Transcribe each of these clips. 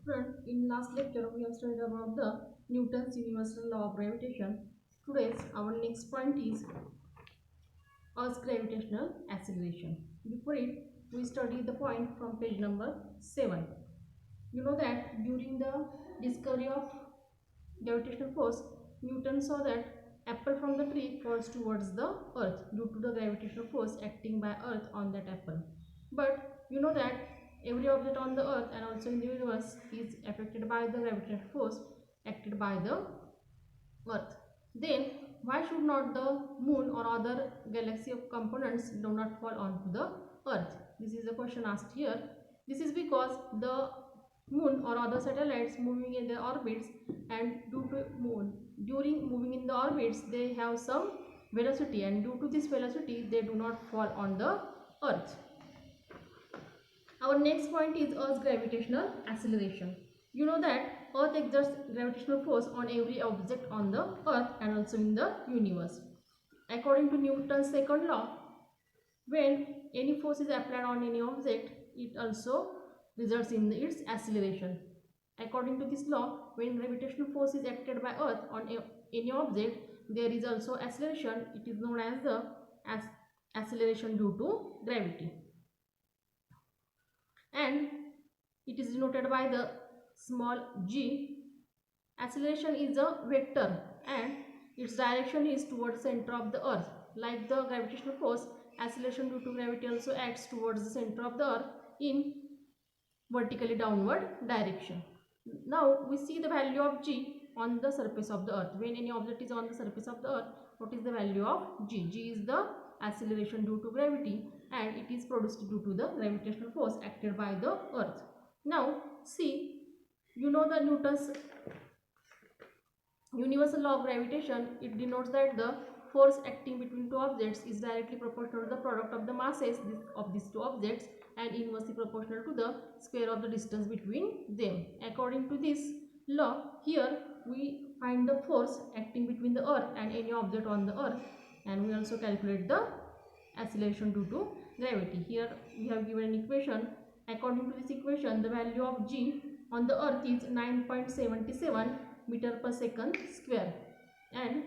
Friend, in last lecture we have studied about the Newton's universal law of gravitation. Today's our next point is Earth's gravitational acceleration. Before it, we study the point from page number 7. You know that during the discovery of gravitational force, Newton saw that apple from the tree falls towards the earth due to the gravitational force acting by earth on that apple. But you know that every object on the earth and also in the universe is affected by the gravitational force acted by the earth. Then why should not the moon or other galaxy of components do not fall onto the earth? This is the question asked here. This is because the moon or other satellites moving in their orbits, and due to moon during moving in the orbits they have some velocity, and due to this velocity they do not fall on the earth. Our next point is Earth's gravitational acceleration. You know that Earth exerts gravitational force on every object on the earth and also in the universe. According to Newton's second law, when any force is applied on any object, it also results in its acceleration. According to this law, when gravitational force is acted by earth on any object, there is also acceleration. It is known as the acceleration due to gravity, and it is denoted by the small g. Acceleration is a vector and its direction is towards the center of the earth. Like the gravitational force, acceleration due to gravity also acts towards the center of the earth in vertically downward direction. Now we see the value of g on the surface of the earth. When any object is on the surface of the earth, what is the value of g? G is the acceleration due to gravity, and it is produced due to the gravitational force acted by the earth. Now see, you know the Newton's universal law of gravitation. It denotes that the force acting between two objects is directly proportional to the product of the masses of these two objects and inversely proportional to the square of the distance between them. According to this law, here we find the force acting between the earth and any object on the earth, and we also calculate the acceleration due to gravity. Here we have given an equation. According to this equation, the value of g on the earth is 9.77 meter per second square, and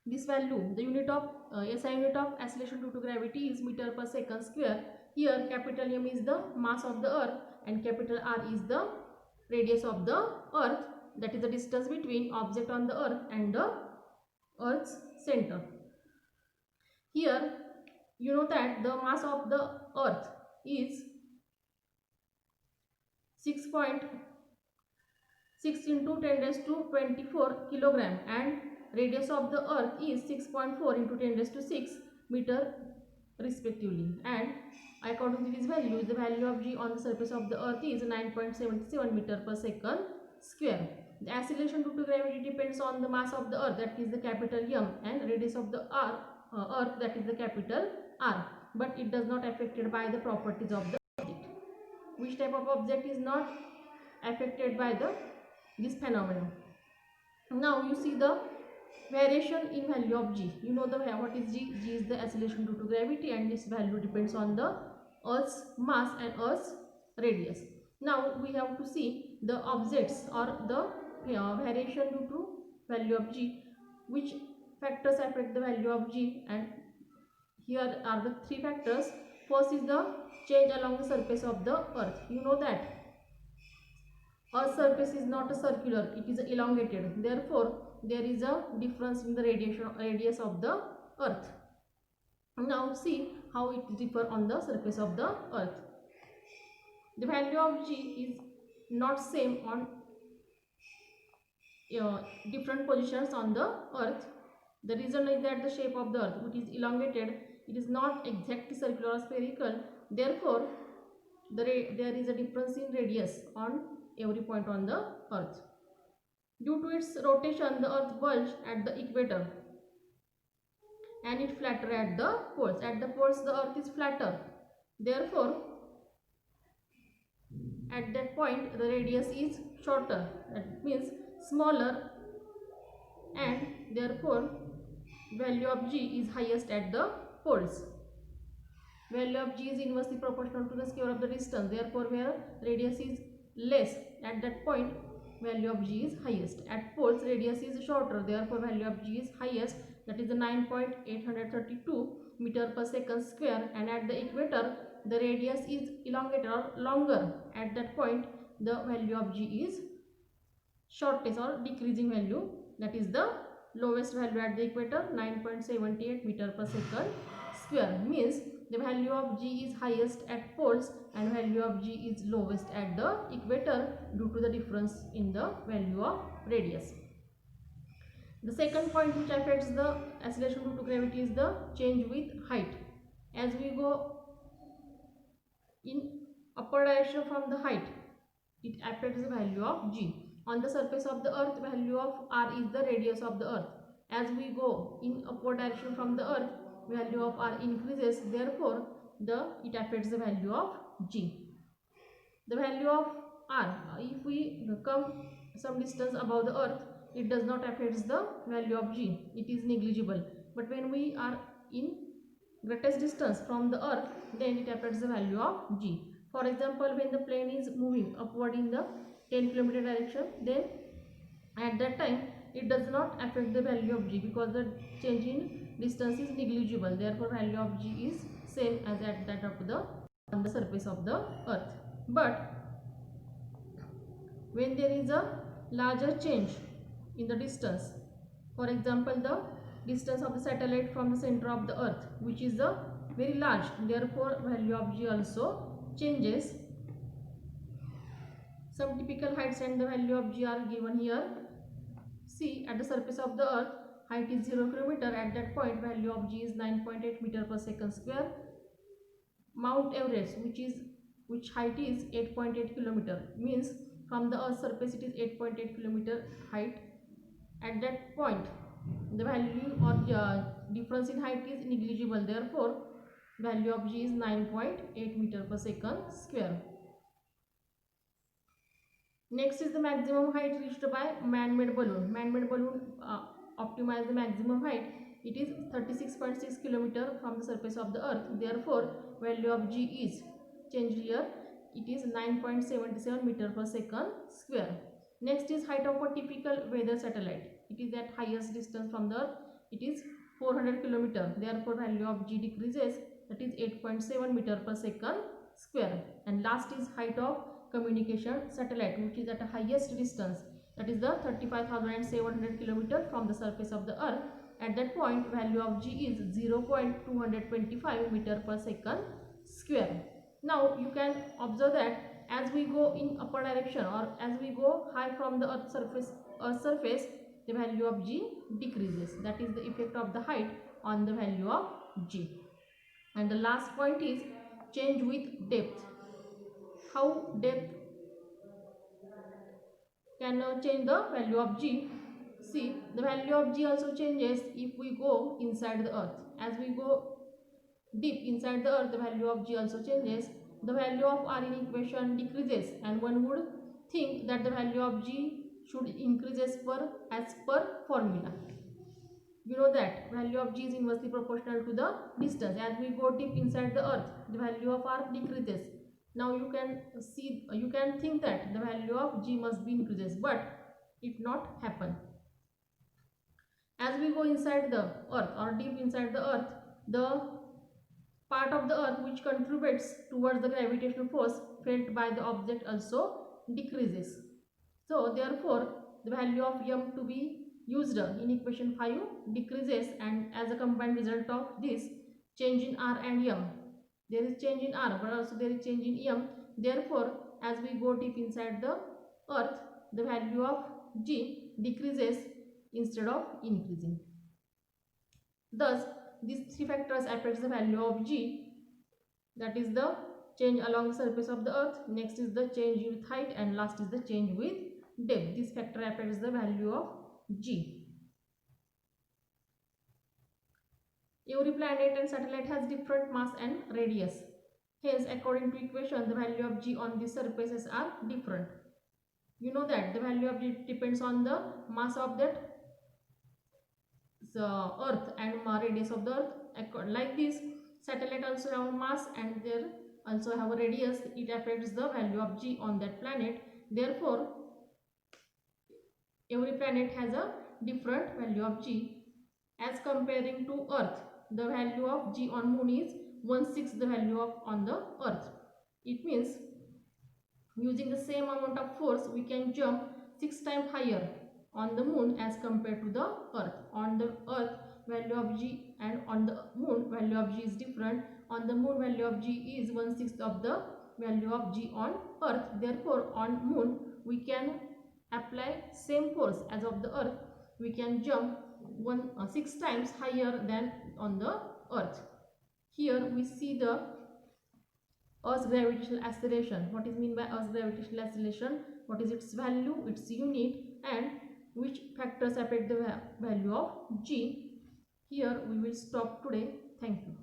this value, the unit of SI unit of acceleration due to gravity is meter per second square. Here capital M is the mass of the earth and capital R is the radius of the earth, that is the distance between object on the earth and the earth's center. Here you know that the mass of the earth is 6.6 into 10 raised to 24 kilogram, and radius of the earth is 6.4 into 10 raised to 6 meter respectively. And according to these values, the value of g on the surface of the earth is 9.77 meter per second square. The acceleration due to gravity depends on the mass of the earth, that is the capital M, and radius of the earth, that is the capital R, but it does not affected by the properties of the object. Which type of object is not affected by this phenomenon? Now you see the variation in value of g. You know the what is g? G is the acceleration due to gravity, and this value depends on the earth's mass and earth's radius. Now we have to see the objects or the variation due to value of g. Which factors affect the value of g? And here are the three factors. First is the change along the surface of the earth. You know that Earth's surface is not a circular, it is elongated. Therefore, there is a difference in the radius of the earth. Now see how it differs on the surface of the earth. The value of g is not same on different positions on the earth. The reason is that the shape of the earth, which is elongated, it is not exactly circular or spherical. Therefore, there is a difference in radius on every point on the earth. Due to its rotation, the earth bulges at the equator and it flatter at the poles. At the poles, the earth is flatter. Therefore, at that point, the radius is shorter, that means smaller, and therefore value of g is highest at the poles. Value of g is inversely proportional to the square of the distance. Therefore, where radius is less, at that point value of g is highest. At poles radius is shorter, therefore value of g is highest, that is the 9.832 meter per second square. And at the equator the radius is elongated or longer, at that point the value of g is shortest or decreasing value, that is the lowest value at the equator, 9.78 meter per second square. Means the value of g is highest at poles and value of g is lowest at the equator due to the difference in the value of radius. The second point which affects the acceleration due to gravity is the change with height. As we go in upward direction from the height, it affects the value of g. On the surface of the earth, value of r is the radius of the earth. As we go in upward direction from the earth, value of r increases, therefore it affects the value of g. The value of r, if we come some distance above the earth, it does not affect the value of g, it is negligible. But when we are in greatest distance from the earth, then it affects the value of g. For example, when the plane is moving upward in the 10 km direction, then at that time it does not affect the value of g because the change in distance is negligible, therefore value of g is same as at that of the on the surface of the earth. But when there is a larger change in the distance, for example the distance of the satellite from the center of the earth, which is a very large, therefore value of g also changes. Some typical heights and the value of g are given here. See, at the surface of the earth height is 0 km, at that point value of g is 9.8 meter per second square. Mount Everest, which height is 8.8 km, means from the earth's surface it is 8.8 km height. At that point the value or difference in height is negligible, therefore value of g is 9.8 meter per second square. Next is the maximum height reached by man-made balloon. Man-made balloon optimize the maximum height. It is 36.6 km from the surface of the earth, therefore value of g is changed here, it is 9.77 meter per second square. Next is height of a typical weather satellite. It is at highest distance from the earth, it is 400 km, therefore value of g decreases, that is 8.7 meter per second square. And last is height of communication satellite, which is at a highest distance, that is the 35,700 km from the surface of the earth. At that point value of g is 0.225 meter per second square. Now you can observe that as we go in upper direction or as we go high from the earth surface, the value of g decreases. That is the effect of the height on the value of g. And the last point is change with depth. How depth can change the value of g? See, the value of g also changes if we go inside the earth. As we go deep inside the earth, the value of g also changes. The value of r in equation decreases, and one would think that the value of g should increases as per formula. You know that value of g is inversely proportional to the distance. As we go deep inside the earth, the value of r decreases. Now you can think that the value of g must be increases, but it not happen. As we go inside the earth or deep inside the earth, the part of the earth which contributes towards the gravitational force felt by the object also decreases. So therefore the value of m to be used in equation 5 decreases, and as a combined result of this change in r and m, there is change in r but also there is change in m. Therefore as we go deep inside the earth, the value of g decreases instead of increasing. Thus these three factors affect the value of g, that is the change along the surface of the earth, next is the change with height, and last is the change with depth. This factor affects the value of g. Every planet and satellite has different mass and radius. Hence, according to equation, the value of g on these surfaces are different. You know that the value of g depends on the mass of that earth and radius of the earth. Like this, satellite also have mass and their also have a radius, it affects the value of g on that planet. Therefore, every planet has a different value of g. As comparing to Earth, the value of g on Moon is 1/6 the value of on the Earth. It means using the same amount of force, we can jump 6 times higher on the Moon as compared to the Earth. On the Earth, value of g, and on the Moon, value of g is different. On the Moon, value of g is 1/6 of the value of g on Earth. Therefore, on Moon, we can apply same force as of the Earth. We can jump 6 times higher than on the Earth. Here we see the Earth's gravitational acceleration. What is mean by Earth's gravitational acceleration? What is its value, its unit, and which factors affect the value of g? Here we will stop today. Thank you.